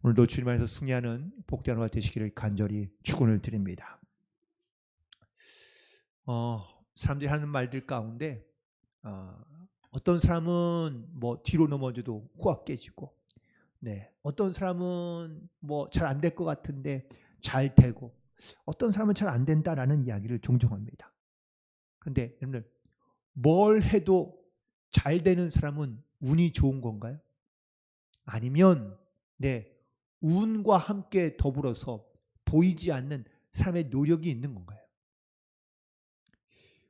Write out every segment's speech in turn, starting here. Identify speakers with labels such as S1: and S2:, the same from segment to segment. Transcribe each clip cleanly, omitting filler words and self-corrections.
S1: 오늘도 주님 안에서 승리하는 복된 하루가 되시기를 간절히 축원을 드립니다. 사람들이 하는 말들 가운데 어떤 사람은 뭐 뒤로 넘어져도 코가 깨지고, 어떤 사람은 뭐 잘 안 될 것 같은데 잘 되고, 어떤 사람은 잘 안 된다라는 이야기를 종종 합니다. 그런데 여러분들, 뭘 해도 잘 되는 사람은 운이 좋은 건가요? 아니면 운과 함께 더불어서 보이지 않는 사람의 노력이 있는 건가요?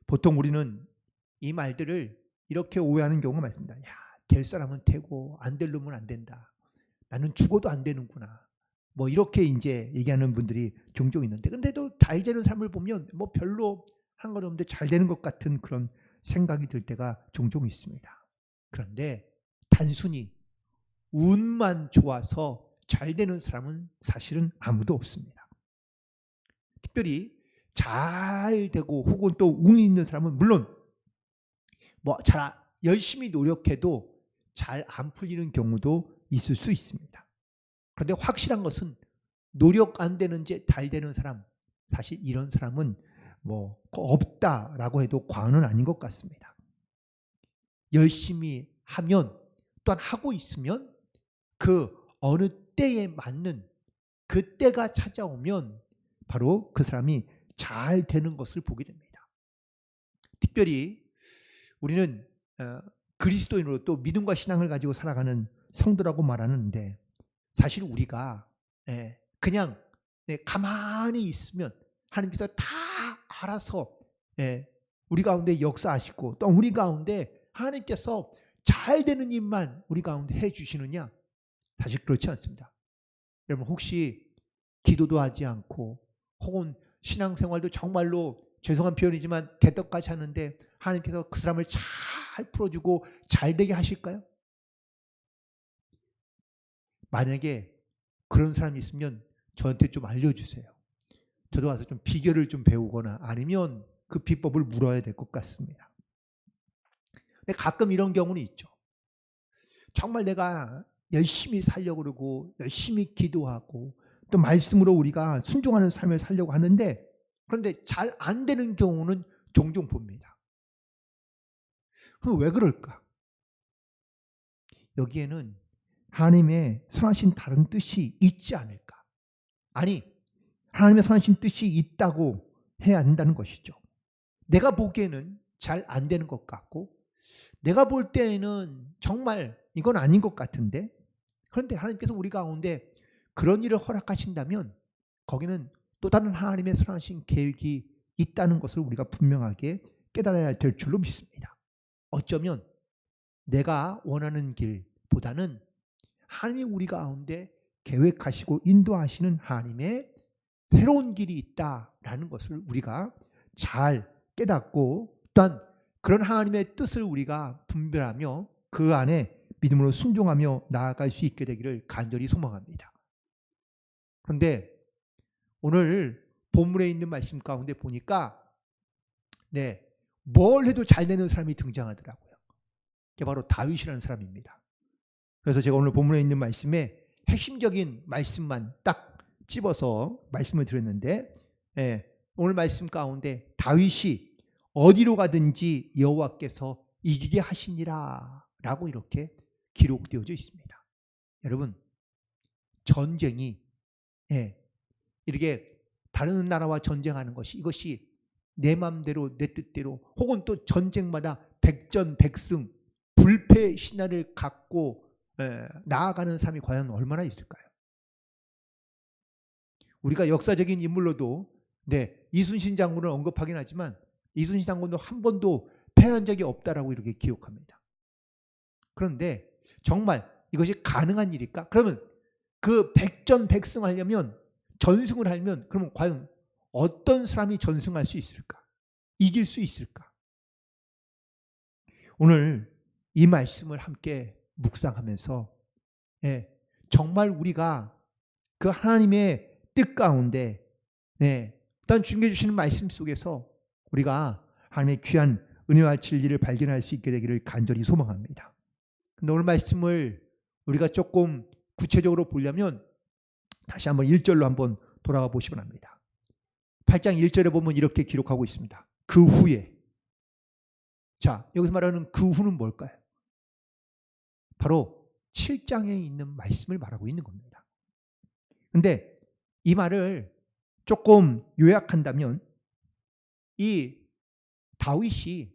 S1: 보통 우리는 이 말들을 이렇게 오해하는 경우가 많습니다. 야, 될 사람은 되고 안 될 놈은 안 된다. 나는 죽어도 안 되는구나. 뭐 이렇게 이제 얘기하는 분들이 종종 있는데, 근데도 잘 되는 삶을 보면 뭐 별로 한 건 없는데 잘 되는 것 같은 그런 생각이 들 때가 종종 있습니다. 그런데 단순히 운만 좋아서 잘 되는 사람은 사실은 아무도 없습니다. 특별히 잘 되고 혹은 또 운이 있는 사람은 물론 뭐 잘 열심히 노력해도 잘 안 풀리는 경우도 있을 수 있습니다. 그런데 확실한 것은 노력 안 되는지 잘 되는 사람, 사실 이런 사람은 뭐 없다라고 해도 과언은 아닌 것 같습니다. 열심히 하면, 또한 하고 있으면 그 어느 때에 맞는 그 때가 찾아오면 바로 그 사람이 잘 되는 것을 보게 됩니다. 특별히 우리는 그리스도인으로 또 믿음과 신앙을 가지고 살아가는 성도라고 말하는데, 사실 우리가 그냥 가만히 있으면 하나님께서 다 알아서 우리 가운데 역사하시고, 또 우리 가운데 하나님께서 잘 되는 일만 우리 가운데 해주시느냐? 사실 그렇지 않습니다. 여러분, 혹시 기도도 하지 않고 혹은 신앙생활도 정말로 죄송한 표현이지만 개떡같이 하는데 하나님께서 그 사람을 잘 풀어주고 잘 되게 하실까요? 만약에 그런 사람이 있으면 저한테 좀 알려주세요. 저도 와서 좀 비결을 좀 배우거나 아니면 그 비법을 물어야 될 것 같습니다. 근데 가끔 이런 경우는 있죠. 정말 내가 열심히 살려고 그러고 열심히 기도하고 또 말씀으로 우리가 순종하는 삶을 살려고 하는데, 그런데 잘 안 되는 경우는 종종 봅니다. 그럼 왜 그럴까? 여기에는 하나님의 선하신 다른 뜻이 있지 않을까? 아니, 하나님의 선하신 뜻이 있다고 해야 한다는 것이죠. 내가 보기에는 잘 안 되는 것 같고, 내가 볼 때에는 정말 이건 아닌 것 같은데, 그런데 하나님께서 우리 가운데 그런 일을 허락하신다면 거기는 또 다른 하나님의 선하신 계획이 있다는 것을 우리가 분명하게 깨달아야 될 줄로 믿습니다. 어쩌면 내가 원하는 길보다는 하나님이 우리 가운데 계획하시고 인도하시는 하나님의 새로운 길이 있다라는 것을 우리가 잘 깨닫고, 또한 그런 하나님의 뜻을 우리가 분별하며 그 안에 믿음으로 순종하며 나아갈 수 있게 되기를 간절히 소망합니다. 그런데 오늘 본문에 있는 말씀 가운데 보니까 뭘 해도 잘 되는 사람이 등장하더라고요. 그게 바로 다윗이라는 사람입니다. 그래서 제가 오늘 본문에 있는 말씀에 핵심적인 말씀만 딱 집어서 말씀을 드렸는데, 오늘 말씀 가운데 다윗이 어디로 가든지 여호와께서 이기게 하시니라 라고 이렇게 기록되어져 있습니다. 여러분, 전쟁이 이렇게 다른 나라와 전쟁하는 것이, 이것이 내 마음대로 내 뜻대로 혹은 또 전쟁마다 백전백승 불패 신화를 갖고 나아가는 사람이 과연 얼마나 있을까요? 우리가 역사적인 인물로도 이순신 장군을 언급하긴 하지만 이순신 장군도 한 번도 패한 적이 없다라고 이렇게 기록합니다. 그런데 정말 이것이 가능한 일일까? 그러면 그 백전백승하려면, 전승을 하려면, 그러면 과연 어떤 사람이 전승할 수 있을까? 이길 수 있을까? 오늘 이 말씀을 함께 묵상하면서 정말 우리가 그 하나님의 뜻 가운데 어떤 주님께 주시는 말씀 속에서 우리가 하나님의 귀한 은혜와 진리를 발견할 수 있게 되기를 간절히 소망합니다. 근데 오늘 말씀을 우리가 조금 구체적으로 보려면 다시 한번 1절로 한번 돌아가 보시면 합니다. 8장 1절에 보면 이렇게 기록하고 있습니다. 그 후에. 자, 여기서 말하는 그 후는 뭘까요? 바로 7장에 있는 말씀을 말하고 있는 겁니다. 근데 이 말을 조금 요약한다면 이 다윗이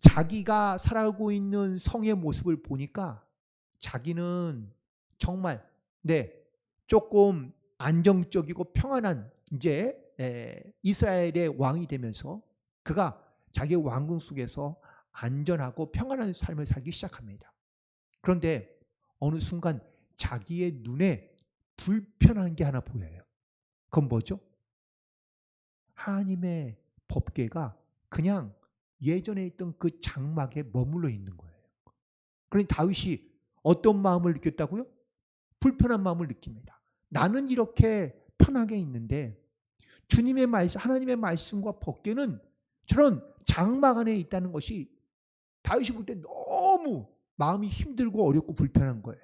S1: 자기가 살아가고 있는 성의 모습을 보니까 자기는 정말 조금 안정적이고 평안한 이제 이스라엘의 왕이 되면서 그가 자기의 왕궁 속에서 안전하고 평안한 삶을 살기 시작합니다. 그런데 어느 순간 자기의 눈에 불편한 게 하나 보여요. 그건 뭐죠? 하나님의 법궤가 그냥 예전에 있던 그 장막에 머물러 있는 거예요. 그러니 다윗이 어떤 마음을 느꼈다고요? 불편한 마음을 느낍니다. 나는 이렇게 편하게 있는데 주님의 말씀, 하나님의 말씀과 법궤는 저런 장막 안에 있다는 것이 다윗이 볼 때 너무 마음이 힘들고 어렵고 불편한 거예요.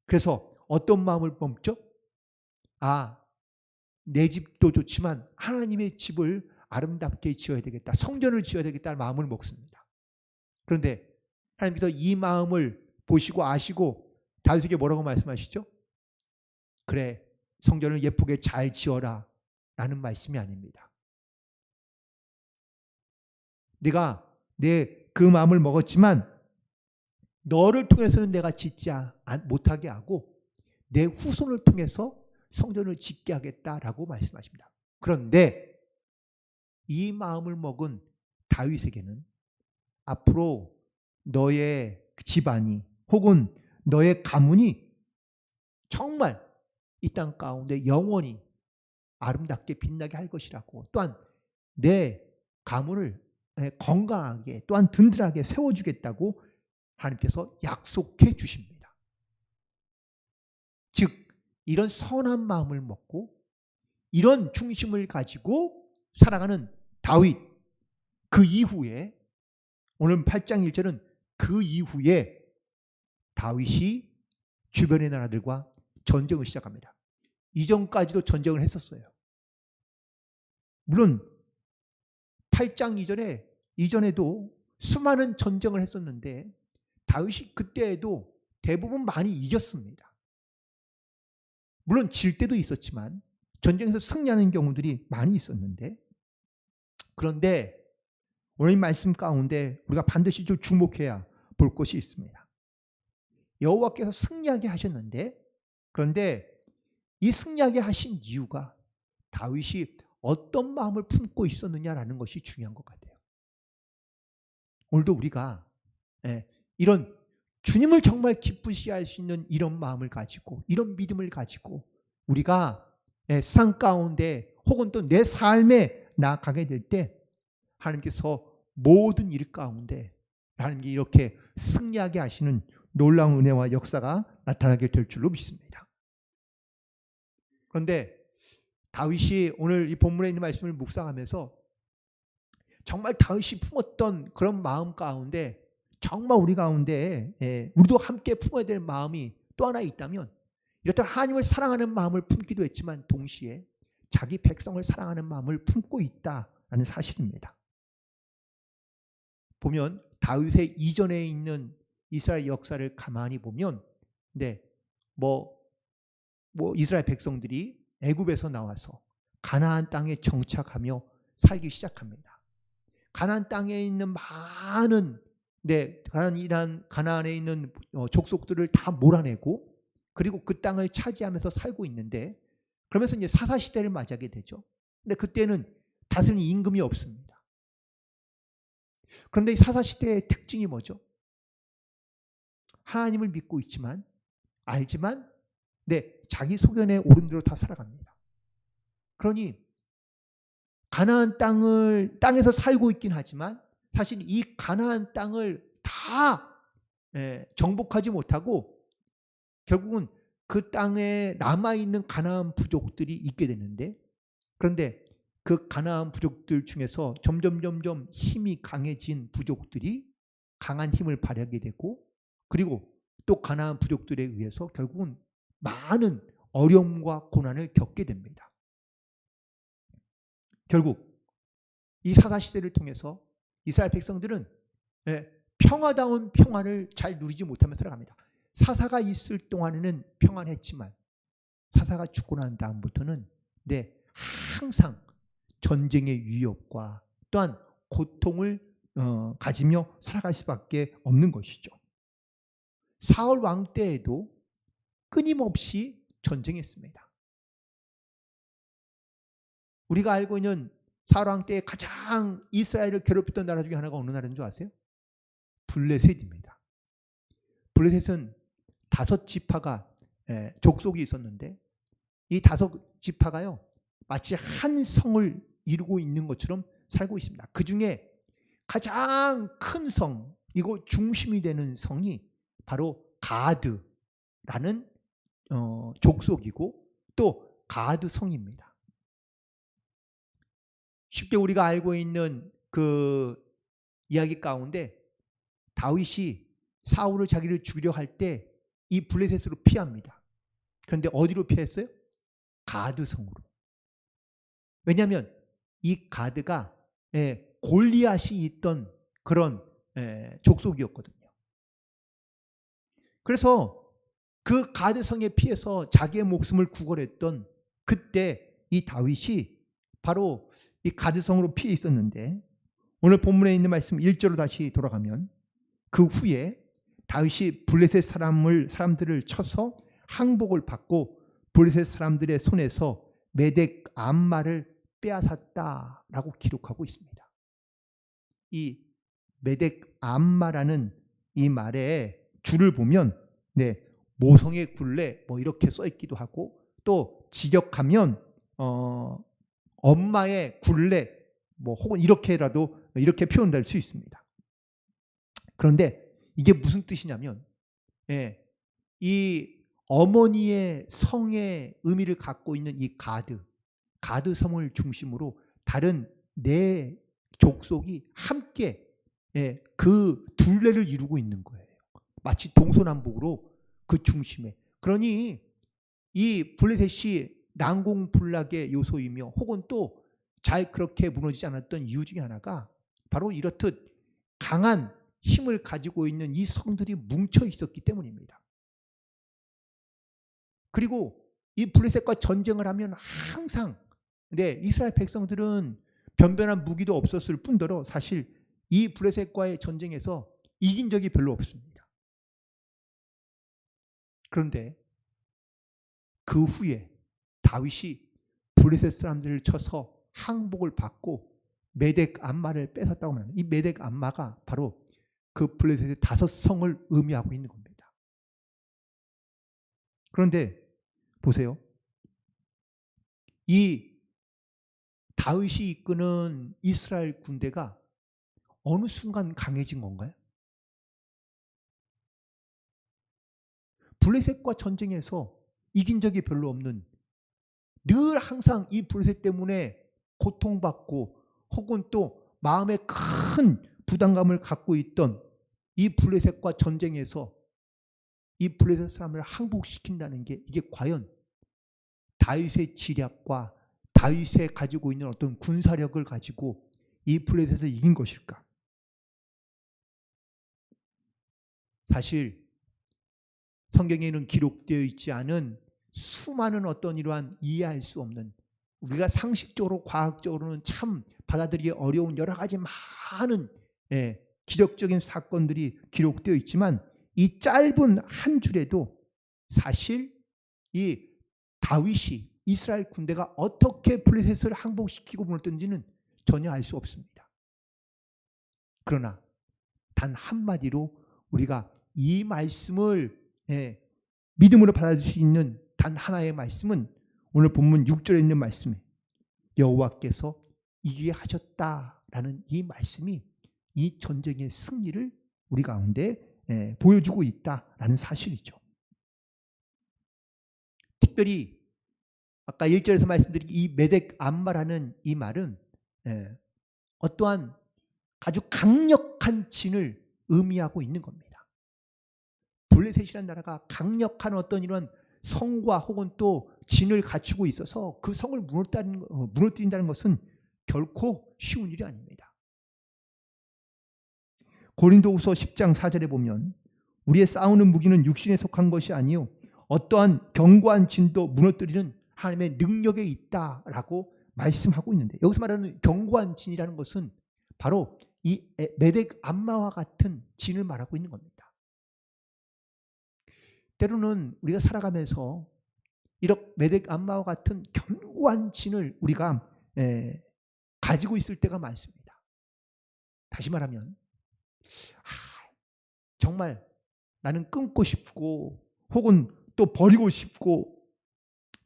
S1: 그래서 어떤 마음을 품죠? 내 집도 좋지만 하나님의 집을 아름답게 지어야 되겠다. 성전을 지어야 되겠다는 마음을 먹습니다. 그런데 하나님께서 이 마음을 보시고 아시고 다윗에게 뭐라고 말씀하시죠? 그래, 성전을 예쁘게 잘 지어라 라는 말씀이 아닙니다. 내가 그 마음을 먹었지만 너를 통해서는 내가 짓지 못하게 하고 내 후손을 통해서 성전을 짓게 하겠다라고 말씀하십니다. 그런데 이 마음을 먹은 다윗에게는 앞으로 너의 집안이 혹은 너의 가문이 정말 이 땅 가운데 영원히 아름답게 빛나게 할 것이라고, 또한 내 가문을 건강하게 또한 든든하게 세워주겠다고 하나님께서 약속해 주십니다. 즉 이런 선한 마음을 먹고 이런 중심을 가지고 살아가는 다윗, 그 이후에 오늘 8장 1절은 그 이후에 다윗이 주변의 나라들과 전쟁을 시작합니다. 이전까지도 전쟁을 했었어요. 물론 8장 이전에도 수많은 전쟁을 했었는데 다윗이 그때에도 대부분 많이 이겼습니다. 물론 질 때도 있었지만 전쟁에서 승리하는 경우들이 많이 있었는데, 그런데 오늘 이 말씀 가운데 우리가 반드시 좀 주목해야 볼 것이 있습니다. 여호와께서 승리하게 하셨는데, 그런데 이 승리하게 하신 이유가 다윗이 어떤 마음을 품고 있었느냐라는 것이 중요한 것 같아요. 오늘도 우리가 이런 주님을 정말 기쁘시게 할 수 있는 이런 마음을 가지고 이런 믿음을 가지고 우리가 세상 가운데 혹은 또 내 삶에 나아가게 될 때 하나님께서 모든 일 가운데 하나님께 이렇게 승리하게 하시는 놀라운 은혜와 역사가 나타나게 될 줄로 믿습니다. 그런데 다윗이 오늘 이 본문에 있는 말씀을 묵상하면서 정말 다윗이 품었던 그런 마음 가운데 정말 우리 가운데 우리도 함께 품어야 될 마음이 또 하나 있다면 이렇듯 하나님을 사랑하는 마음을 품기도 했지만 동시에 자기 백성을 사랑하는 마음을 품고 있다라는 사실입니다. 보면 다윗의 이전에 있는 이스라엘 역사를 가만히 보면 이스라엘 백성들이 애굽에서 나와서 가나안 땅에 정착하며 살기 시작합니다. 가나안 땅에 있는 많은 가나안에 있는 족속들을 다 몰아내고 그리고 그 땅을 차지하면서 살고 있는데, 그러면서 이제 사사 시대를 맞이하게 되죠. 근데 그때는 다스리는 임금이 없습니다. 그런데 이 사사 시대의 특징이 뭐죠? 하나님을 믿고 있지만 알지만 자기 소견에 옳은 대로 다 살아갑니다. 그러니 가나안 땅에서 살고 있긴 하지만 사실 이 가나안 땅을 다 정복하지 못하고 결국은 그 땅에 남아있는 가나안 부족들이 있게 되는데, 그런데 그 가나안 부족들 중에서 점점 힘이 강해진 부족들이 강한 힘을 발휘하게 되고, 그리고 또 가나안 부족들에 의해서 결국은 많은 어려움과 고난을 겪게 됩니다. 결국 이 사사시대를 통해서 이스라엘 백성들은 평화다운 평안을 잘 누리지 못하면서 살아갑니다. 사사가 있을 동안에는 평안했지만 사사가 죽고 난 다음부터는 항상 전쟁의 위협과 또한 고통을 가지며 살아갈 수밖에 없는 것이죠. 사울 왕 때에도 끊임없이 전쟁했습니다. 우리가 알고 있는 사울 왕 때에 가장 이스라엘을 괴롭혔던 나라 중에 하나가 어느 나라인 줄 아세요? 블레셋입니다. 블레셋은 5지파가 족속이 있었는데 이 5지파가요 마치 한 성을 이루고 있는 것처럼 살고 있습니다. 그 중에 가장 큰 성, 이거 중심이 되는 성이 바로 가드라는 족속이고 또 가드 성입니다. 쉽게 우리가 알고 있는 그 이야기 가운데 다윗이 사울을 자기를 죽이려 할 때 이 블레셋으로 피합니다. 그런데 어디로 피했어요? 가드 성으로. 왜냐하면 이 가드가 골리앗이 있던 그런 족속이었거든요. 그래서 그 가드 성에 피해서 자기의 목숨을 구걸했던 그때 이 다윗이 바로 이 가드 성으로 피해 있었는데 오늘 본문에 있는 말씀 1절로 다시 돌아가면 그 후에 다윗이 블레셋 사람들을 쳐서 항복을 받고 블레셋 사람들의 손에서 메덱 암마를 빼앗았다라고 기록하고 있습니다. 이 메덱 암마라는 이 말의 줄을 보면 모성의 굴레 뭐 이렇게 써 있기도 하고 또 직역하면 엄마의 굴레 뭐 혹은 이렇게라도 이렇게 표현될 수 있습니다. 그런데 이게 무슨 뜻이냐면 이 어머니의 성의 의미를 갖고 있는 이 가드 성을 중심으로 다른 4족속이 함께 그 둘레를 이루고 있는 거예요. 마치 동서남북으로 그 중심에. 그러니 이 블레셋이 난공불락의 요소이며 혹은 또 잘 그렇게 무너지지 않았던 이유 중에 하나가 바로 이렇듯 강한 힘을 가지고 있는 이 성들이 뭉쳐 있었기 때문입니다. 그리고 이 블레셋과 전쟁을 하면 항상 이스라엘 백성들은 변변한 무기도 없었을 뿐더러 사실 이 블레셋과의 전쟁에서 이긴 적이 별로 없습니다. 그런데 그 후에 다윗이 블레셋 사람들을 쳐서 항복을 받고 메덱 암마를 뺏었다고 합니다. 이 메덱 암마가 바로 그 블레셋의 5성을 의미하고 있는 겁니다. 그런데 보세요. 이 다윗이 이끄는 이스라엘 군대가 어느 순간 강해진 건가요? 블레셋과 전쟁에서 이긴 적이 별로 없는, 늘 항상 이 블레셋 때문에 고통받고 혹은 또 마음에 큰 부담감을 갖고 있던 이 블레셋과 전쟁에서 이 블레셋 사람을 항복시킨다는 게 이게 과연 다윗의 지략과 다윗의 가지고 있는 어떤 군사력을 가지고 이 블레셋을 이긴 것일까? 사실 성경에는 기록되어 있지 않은 수많은 어떤 이러한 이해할 수 없는, 우리가 상식적으로 과학적으로는 참 받아들이기 어려운 여러 가지 많은 기적적인 사건들이 기록되어 있지만 이 짧은 한 줄에도 사실 이 다윗이 이스라엘 군대가 어떻게 블레셋을 항복시키고 무너뜨는지는 전혀 알 수 없습니다. 그러나 단 한마디로 우리가 이 말씀을 믿음으로 받아들일 수 있는 단 하나의 말씀은 오늘 본문 6절에 있는 말씀에 여호와께서 이기게 하셨다라는 이 말씀이 이 전쟁의 승리를 우리 가운데 보여주고 있다라는 사실이죠. 특별히 아까 1절에서 말씀드린 이 메덱 암마라는 이 말은 어떠한 아주 강력한 진을 의미하고 있는 겁니다. 블레셋이라는 나라가 강력한 어떤 이런 성과 혹은 또 진을 갖추고 있어서 그 성을 무너뜨린다는 것은 결코 쉬운 일이 아닙니다. 고린도후서 10장 4절에 보면 우리의 싸우는 무기는 육신에 속한 것이 아니요 어떠한 견고한 진도 무너뜨리는 하나님의 능력에 있다라고 말씀하고 있는데, 여기서 말하는 견고한 진이라는 것은 바로 이 메덱 암마와 같은 진을 말하고 있는 겁니다. 때로는 우리가 살아가면서 이렇게 메덱 암마와 같은 견고한 진을 우리가 가지고 있을 때가 많습니다. 다시 말하면 정말 나는 끊고 싶고 혹은 또 버리고 싶고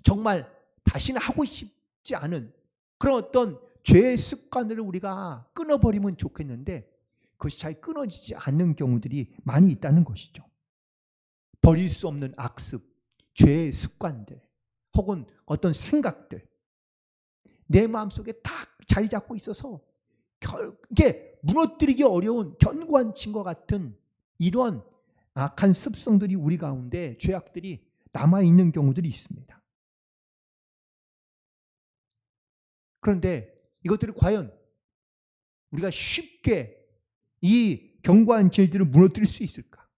S1: 정말 다시는 하고 싶지 않은 그런 어떤 죄의 습관들을 우리가 끊어버리면 좋겠는데 그것이 잘 끊어지지 않는 경우들이 많이 있다는 것이죠. 버릴 수 없는 악습, 죄의 습관들 혹은 어떤 생각들 내 마음속에 딱 자리 잡고 있어서 이게 무너뜨리기 어려운 견고한 진과 같은 이런 악한 습성들이 우리 가운데 죄악들이 남아있는 경우들이 있습니다. 그런데 이것들을 과연 우리가 쉽게 이 견고한 진들을 무너뜨릴 수 있을까?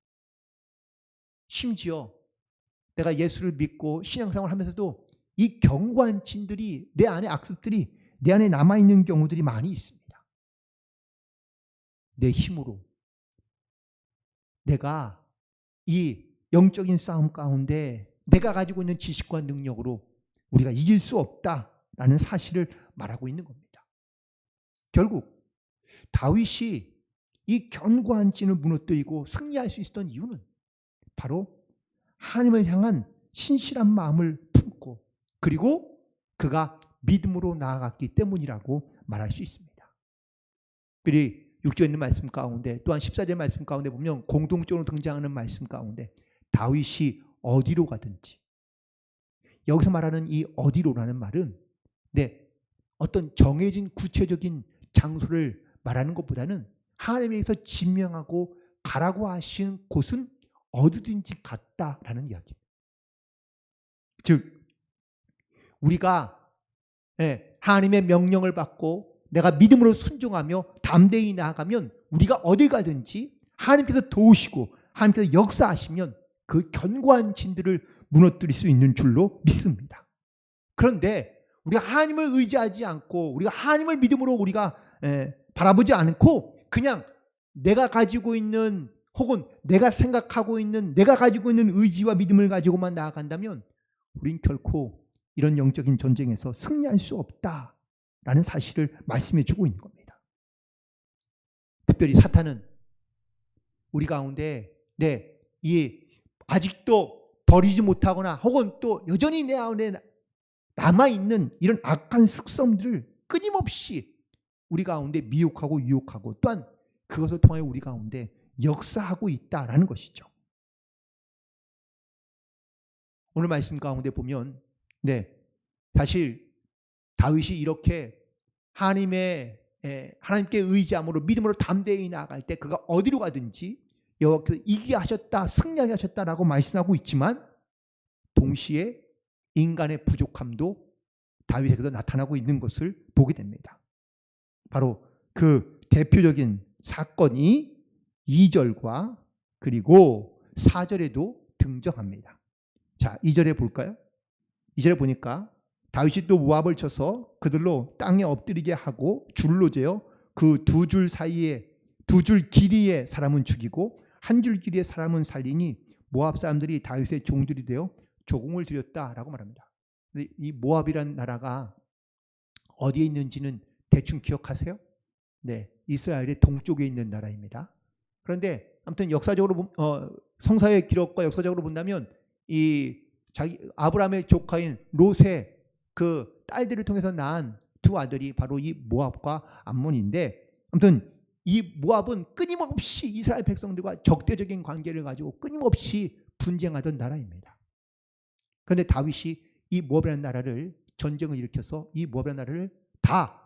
S1: 심지어 내가 예수를 믿고 신앙생활을 하면서도 이 견고한 진들이 내 안에 악습들이 내 안에 남아있는 경우들이 많이 있습니다. 내 힘으로 내가 이 영적인 싸움 가운데 내가 가지고 있는 지식과 능력으로 우리가 이길 수 없다라는 사실을 말하고 있는 겁니다. 결국 다윗이 이 견고한 진을 무너뜨리고 승리할 수 있었던 이유는 바로 하나님을 향한 신실한 마음을 품고 그리고 그가 믿음으로 나아갔기 때문이라고 말할 수 있습니다. 그리고 6절에 있는 말씀 가운데 또한 14절 말씀 가운데 보면 공동적으로 등장하는 말씀 가운데 다윗이 어디로 가든지, 여기서 말하는 이 어디로라는 말은 어떤 정해진 구체적인 장소를 말하는 것보다는 하나님께서 지명하고 가라고 하신 곳은 어디든지 갔다라는 이야기입니다. 즉 우리가 하나님의 명령을 받고 내가 믿음으로 순종하며 담대히 나아가면 우리가 어딜 가든지 하나님께서 도우시고 하나님께서 역사하시면 그 견고한 진들을 무너뜨릴 수 있는 줄로 믿습니다. 그런데 우리가 하나님을 의지하지 않고 우리가 하나님을 믿음으로 우리가 바라보지 않고 그냥 내가 가지고 있는 혹은 내가 생각하고 있는 내가 가지고 있는 의지와 믿음을 가지고만 나아간다면 우린 결코 이런 영적인 전쟁에서 승리할 수 없다라는 사실을 말씀해 주고 있는 겁니다. 특별히 사탄은 우리 가운데 이 아직도 버리지 못하거나 혹은 또 여전히 내 안에 남아있는 이런 악한 습성들을 끊임없이 우리 가운데 미혹하고 유혹하고 또한 그것을 통하여 우리 가운데 역사하고 있다라는 것이죠. 오늘 말씀 가운데 보면 사실 다윗이 이렇게 하나님께 의지함으로 믿음으로 담대히 나아갈 때 그가 어디로 가든지 여호와께서 이기게 하셨다, 승리하게 하셨다라고 말씀하고 있지만 동시에 인간의 부족함도 다윗에게도 나타나고 있는 것을 보게 됩니다. 바로 그 대표적인 사건이 2절과 그리고 4절에도 등장합니다. 자, 2절에 볼까요? 2절에 보니까 다윗이 또 모압을 쳐서 그들로 땅에 엎드리게 하고 줄로 재어 그 두 줄 사이에 두 줄 길이의 사람은 죽이고 한 줄 길이의 사람은 살리니 모압 사람들이 다윗의 종들이 되어 조공을 드렸다라고 말합니다. 이 모압이라는 나라가 어디에 있는지는 대충 기억하세요? 이스라엘의 동쪽에 있는 나라입니다. 그런데 아무튼 역사적으로 성서의 기록과 역사적으로 본다면 이 아브라함의 조카인 롯의 그 딸들을 통해서 낳은 두 아들이 바로 이 모압과 암몬인데, 아무튼 이 모압은 끊임없이 이스라엘 백성들과 적대적인 관계를 가지고 끊임없이 분쟁하던 나라입니다. 그런데 다윗이 이 모압이라는 나라를 전쟁을 일으켜서 이 모압이라는 나라를 다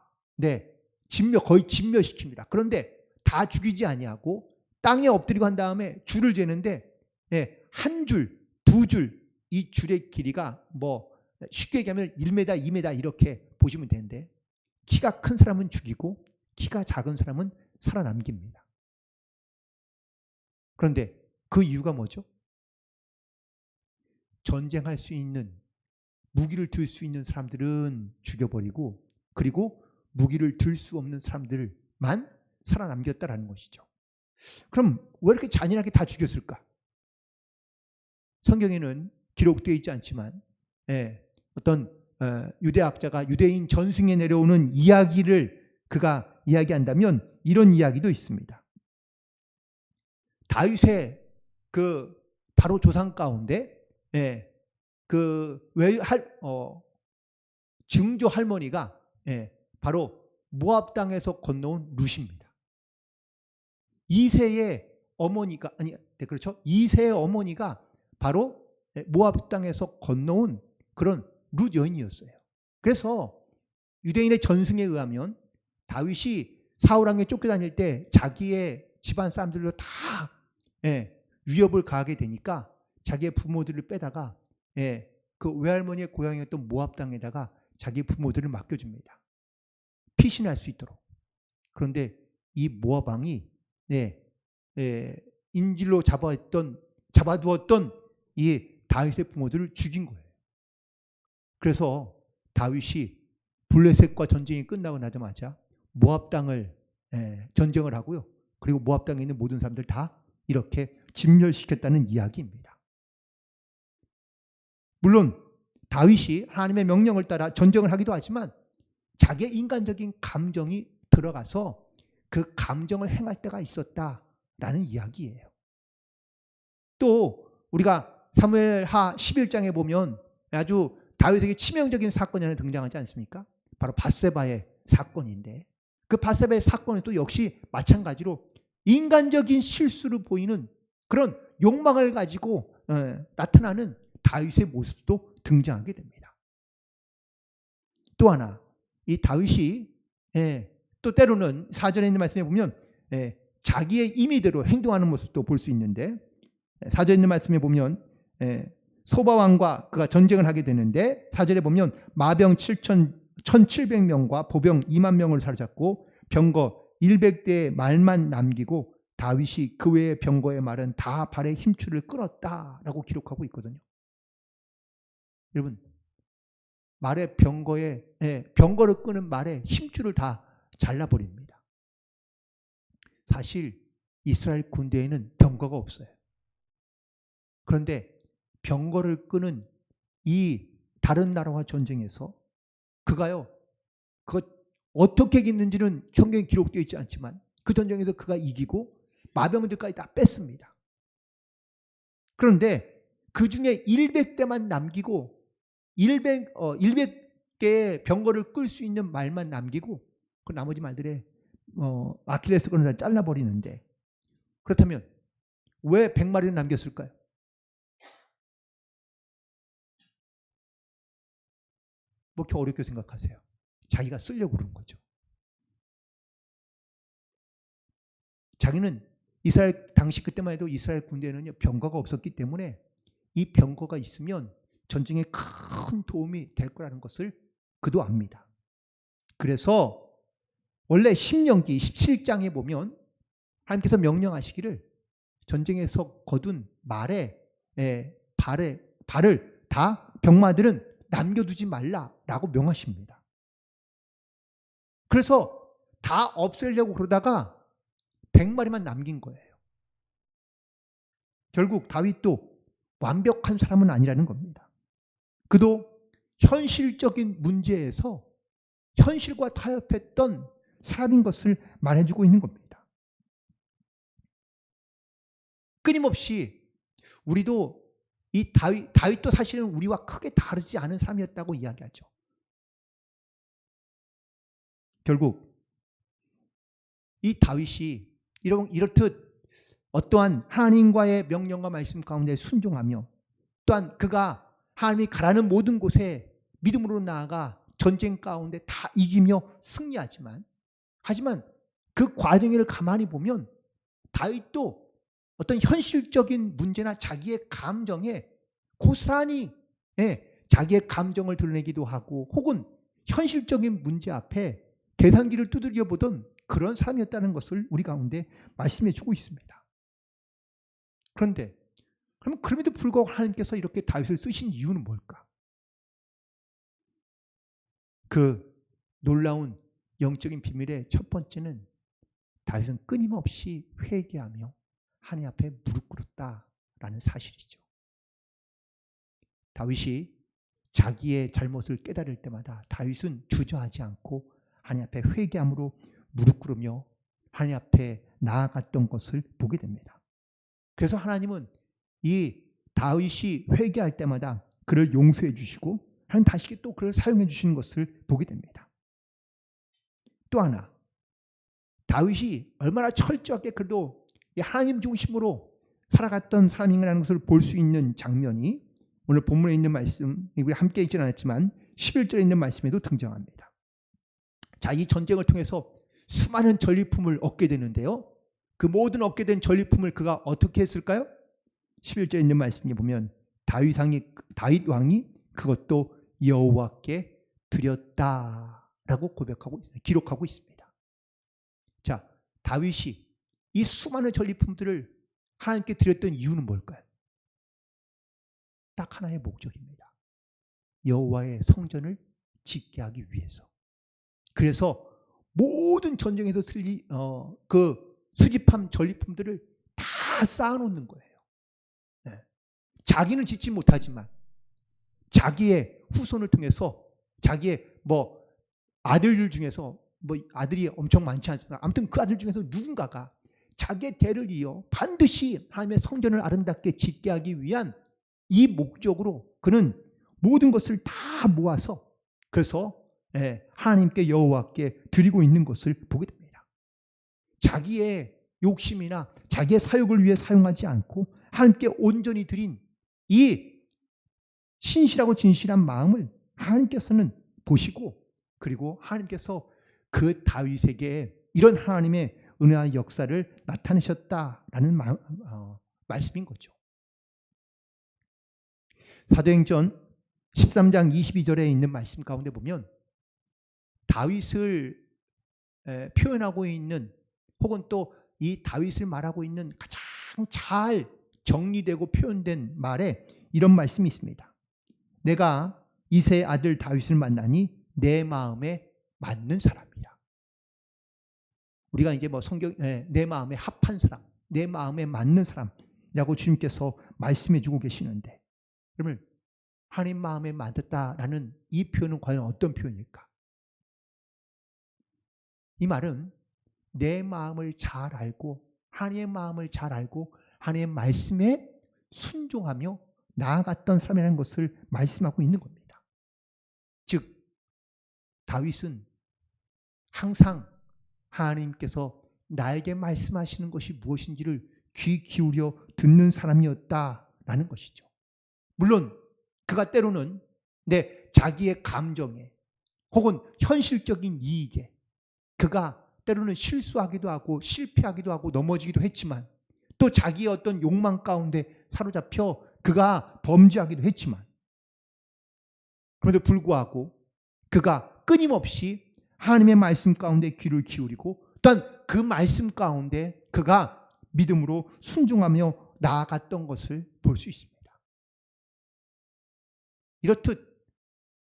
S1: 거의 진멸시킵니다. 그런데 다 죽이지 아니하고 땅에 엎드리고 한 다음에 줄을 재는데 한 줄, 두 줄 이 줄의 길이가 뭐 쉽게 얘기하면 1m, 2m 이렇게 보시면 되는데 키가 큰 사람은 죽이고 키가 작은 사람은 살아남깁니다. 그런데 그 이유가 뭐죠? 전쟁할 수 있는, 무기를 들 수 있는 사람들은 죽여버리고 그리고 무기를 들 수 없는 사람들만 살아남겼다라는 것이죠. 그럼 왜 이렇게 잔인하게 다 죽였을까? 성경에는 기록되어 있지 않지만 어떤 유대학자가 유대인 전승에 내려오는 이야기를 그가 이야기한다면 이런 이야기도 있습니다. 다윗의 그 바로 조상 가운데 그 증조 할머니가 바로 모압 땅에서 건너온 룻입니다. 이세의 어머니가 그렇죠. 이세의 어머니가 바로 모압 땅에서 건너온 그런 룻 여인이었어요. 그래서 유대인의 전승에 의하면 다윗이 사울 왕에 쫓겨다닐 때 자기의 집안 사람들로 다 위협을 가하게 되니까 자기의 부모들을 빼다가 그 외할머니의 고향이었던 모압 땅에다가 자기 부모들을 맡겨줍니다. 피신할 수 있도록. 그런데 이 모압 왕이 인질로 잡아두었던 이 다윗의 부모들을 죽인 거예요. 그래서 다윗이 블레셋과 전쟁이 끝나고 나자마자 모압 땅을 전쟁을 하고요. 그리고 모압 땅에 있는 모든 사람들 다 이렇게 진멸시켰다는 이야기입니다. 물론 다윗이 하나님의 명령을 따라 전쟁을 하기도 하지만 자기의 인간적인 감정이 들어가서 그 감정을 행할 때가 있었다라는 이야기예요. 또 우리가 사무엘하 11장에 보면 아주 다윗에게 치명적인 사건이 하나 등장하지 않습니까? 바로 밧세바의 사건인데 그 밧세바의 사건은 또 역시 마찬가지로 인간적인 실수를 보이는 그런 욕망을 가지고 나타나는 다윗의 모습도 등장하게 됩니다. 또 하나 이 다윗이 또 때로는 사전에 있는 말씀에 보면 자기의 임의대로 행동하는 모습도 볼 수 있는데 사전에 있는 말씀에 보면 소바왕과 그가 전쟁을 하게 되는데 사절에 보면 마병 1700명과 보병 2만 명을 사로잡고 병거 100대의 말만 남기고 다윗이 그 외의 병거의 말은 다 발의 힘줄을 끊었다라고 기록하고 있거든요. 여러분 말의 병거를 끄는 말의 힘줄을 다 잘라버립니다. 사실 이스라엘 군대에는 병거가 없어요. 그런데 병거를 끄는 이 다른 나라와 전쟁에서 그가요, 그거 어떻게 이겼는지는 성경에 기록되어 있지 않지만 그 전쟁에서 그가 이기고 마병들까지 다 뺐습니다. 그런데 그 중에 100대만 남기고 100개의 병거를 끌 수 있는 말만 남기고 그 나머지 말들의 아킬레스건을 다 잘라버리는데 그렇다면 왜 100마리를 남겼을까요? 뭐 이렇게 어렵게 생각하세요? 자기가 쓰려고 그런 거죠. 자기는 이스라엘 당시 그때만 해도 이스라엘 군대에는 병거가 없었기 때문에 이 병거가 있으면 전쟁에 큰 도움이 될 거라는 것을 그도 압니다. 그래서 원래 신명기 17장에 보면 하나님께서 명령하시기를 전쟁에서 거둔 발을 다 병마들은 남겨두지 말라라고 명하십니다. 그래서 다 없애려고 그러다가 100마리만 남긴 거예요. 결국 다윗도 완벽한 사람은 아니라는 겁니다. 그도 현실적인 문제에서 현실과 타협했던 사람인 것을 말해주고 있는 겁니다. 끊임없이 우리도 이 다윗도 사실은 우리와 크게 다르지 않은 사람이었다고 이야기하죠. 결국 이 다윗이 이렇듯 어떠한 하나님과의 명령과 말씀 가운데 순종하며 또한 그가 하나님이 가라는 모든 곳에 믿음으로 나아가 전쟁 가운데 다 이기며 승리하지만 그 과정을 가만히 보면 다윗도 어떤 현실적인 문제나 자기의 감정에 고스란히 자기의 감정을 드러내기도 하고 혹은 현실적인 문제 앞에 계산기를 두드려 보던 그런 사람이었다는 것을 우리 가운데 말씀해 주고 있습니다. 그런데 그러면 그럼에도 불구하고 하나님께서 이렇게 다윗을 쓰신 이유는 뭘까? 그 놀라운 영적인 비밀의 첫 번째는 다윗은 끊임없이 회개하며 하나님 앞에 무릎 꿇었다라는 사실이죠. 다윗이 자기의 잘못을 깨달을 때마다 다윗은 주저하지 않고 하나님 앞에 회개함으로 무릎 꿇으며 하나님 앞에 나아갔던 것을 보게 됩니다. 그래서 하나님은 이 다윗이 회개할 때마다 그를 용서해 주시고 하나님 다시 또 그를 사용해 주시는 것을 보게 됩니다. 또 하나, 다윗이 얼마나 철저하게 그래도 하나님 중심으로 살아갔던 사람인가라는 것을 볼 수 있는 장면이 오늘 본문에 있는 말씀, 우리 함께 읽지는 않았지만 11절에 있는 말씀에도 등장합니다. 자, 이 전쟁을 통해서 수많은 전리품을 얻게 되는데요. 그 모든 얻게 된 전리품을 그가 어떻게 했을까요? 11절에 있는 말씀에 보면 다윗 왕이 그것도 여호와께 드렸다라고 기록하고 있습니다. 자, 다윗이 이 수많은 전리품들을 하나님께 드렸던 이유는 뭘까요? 딱 하나의 목적입니다. 여호와의 성전을 짓게 하기 위해서. 그래서 모든 전쟁에서 수집한 전리품들을 다 쌓아놓는 거예요. 네. 자기는 짓지 못하지만 자기의 후손을 통해서 자기의 아들들 중에서 아들이 엄청 많지 않습니다. 아무튼 그 아들 중에서 누군가가 자기의 대를 이어 반드시 하나님의 성전을 아름답게 짓게 하기 위한 이 목적으로 그는 모든 것을 다 모아서 그래서 하나님께 여호와께 드리고 있는 것을 보게 됩니다. 자기의 욕심이나 자기의 사욕을 위해 사용하지 않고 하나님께 온전히 드린 이 신실하고 진실한 마음을 하나님께서는 보시고 그리고 하나님께서 그 다윗에게 이런 하나님의 은혜와 역사를 나타내셨다라는 말씀인 거죠. 사도행전 13장 22절에 있는 말씀 가운데 보면 다윗을 표현하고 있는 혹은 또 이 다윗을 말하고 있는 가장 잘 정리되고 표현된 말에 이런 말씀이 있습니다. 내가 이새의 아들 다윗을 만나니 내 마음에 맞는 사람이라. 우리가 이제 성경 내 마음에 합한 사람, 내 마음에 맞는 사람이라고 주님께서 말씀해 주고 계시는데 그러면 하나님 마음에 맞았다라는 이 표현은 과연 어떤 표현일까? 이 말은 내 마음을 잘 알고 하나님의 마음을 잘 알고 하나님의 말씀에 순종하며 나아갔던 사람이라는 것을 말씀하고 있는 겁니다. 즉 다윗은 항상 하나님께서 나에게 말씀하시는 것이 무엇인지를 귀 기울여 듣는 사람이었다라는 것이죠. 물론 그가 때로는 자기의 감정에 혹은 현실적인 이익에 그가 때로는 실수하기도 하고 실패하기도 하고 넘어지기도 했지만 또 자기의 어떤 욕망 가운데 사로잡혀 그가 범죄하기도 했지만 그럼에도 불구하고 그가 끊임없이 하나님의 말씀 가운데 귀를 기울이고 또한 그 말씀 가운데 그가 믿음으로 순종하며 나아갔던 것을 볼 수 있습니다. 이렇듯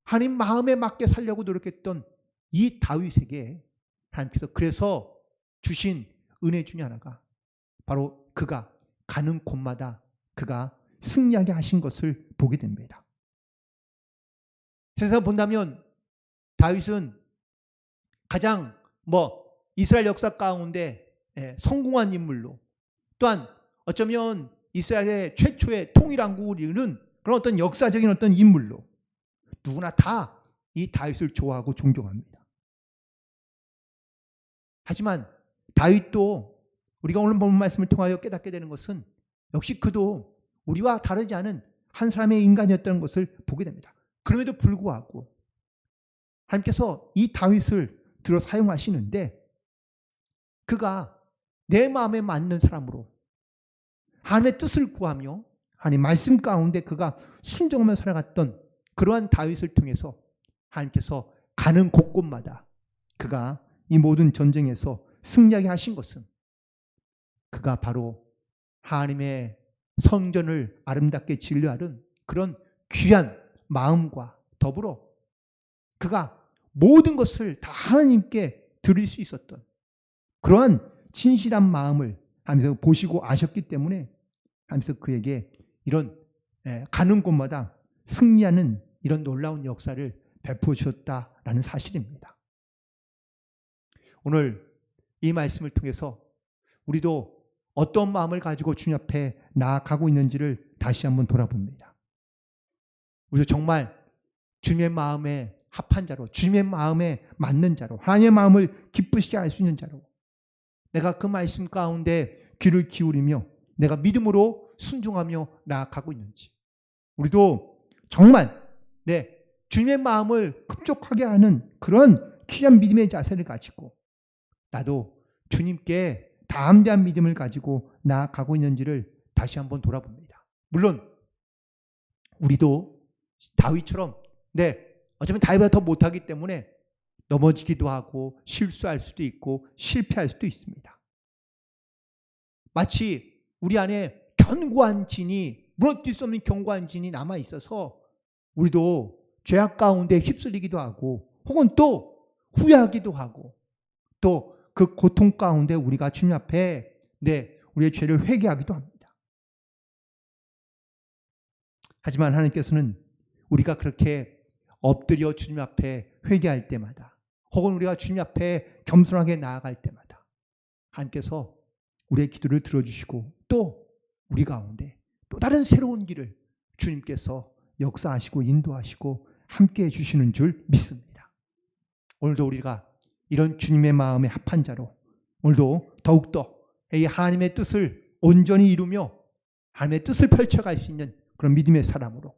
S1: 하나님 마음에 맞게 살려고 노력했던 이 다윗에게 하나님께서 그래서 주신 은혜 중에 하나가 바로 그가 가는 곳마다 그가 승리하게 하신 것을 보게 됩니다. 세상을 본다면 다윗은 가장 이스라엘 역사 가운데 성공한 인물로 또한 어쩌면 이스라엘의 최초의 통일왕국을 이루는 그런 어떤 역사적인 어떤 인물로 누구나 다 이 다윗을 좋아하고 존경합니다. 하지만 다윗도 우리가 오늘 본 말씀을 통하여 깨닫게 되는 것은 역시 그도 우리와 다르지 않은 한 사람의 인간이었다는 것을 보게 됩니다. 그럼에도 불구하고 하나님께서 이 다윗을 들어 사용하시는데 그가 내 마음에 맞는 사람으로 하나님의 뜻을 구하며 하나님 말씀 가운데 그가 순종하며 살아갔던 그러한 다윗을 통해서 하나님께서 가는 곳곳마다 그가 이 모든 전쟁에서 승리하게 하신 것은 그가 바로 하나님의 성전을 아름답게 진료하는 그런 귀한 마음과 더불어 그가 모든 것을 다 하나님께 드릴 수 있었던 그러한 진실한 마음을 하면서 보시고 아셨기 때문에 하면서 그에게 이런 가는 곳마다 승리하는 이런 놀라운 역사를 베푸어 주셨다라는 사실입니다. 오늘 이 말씀을 통해서 우리도 어떤 마음을 가지고 주님 앞에 나아가고 있는지를 다시 한번 돌아봅니다. 우리도 정말 주님의 마음에 합한 자로, 주님의 마음에 맞는 자로, 하나님의 마음을 기쁘시게 할 수 있는 자로 내가 그 말씀 가운데 귀를 기울이며 내가 믿음으로 순종하며 나아가고 있는지 우리도 정말 주님의 마음을 흡족하게 하는 그런 귀한 믿음의 자세를 가지고 나도 주님께 담대한 믿음을 가지고 나아가고 있는지를 다시 한번 돌아봅니다. 물론 우리도 다윗처럼 어쩌면 다윗보다 더 못하기 때문에 넘어지기도 하고 실수할 수도 있고 실패할 수도 있습니다. 마치 우리 안에 견고한 진이 무너뜨릴 수 없는 견고한 진이 남아 있어서 우리도 죄악 가운데 휩쓸리기도 하고 혹은 또 후회하기도 하고 또 그 고통 가운데 우리가 주님 앞에 우리의 죄를 회개하기도 합니다. 하지만 하나님께서는 우리가 그렇게 엎드려 주님 앞에 회개할 때마다 혹은 우리가 주님 앞에 겸손하게 나아갈 때마다 하나님께서 우리의 기도를 들어주시고 또 우리 가운데 또 다른 새로운 길을 주님께서 역사하시고 인도하시고 함께해 주시는 줄 믿습니다. 오늘도 우리가 이런 주님의 마음에 합한 자로 오늘도 더욱더 이 하나님의 뜻을 온전히 이루며 하나님의 뜻을 펼쳐갈 수 있는 그런 믿음의 사람으로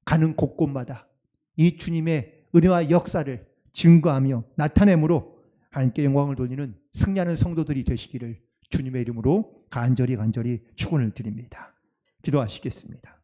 S1: 가는 곳곳마다 이 주님의 은혜와 역사를 증거하며 나타내므로 하나님께 영광을 돌리는 승리하는 성도들이 되시기를 주님의 이름으로 간절히 축원을 드립니다. 기도하시겠습니다.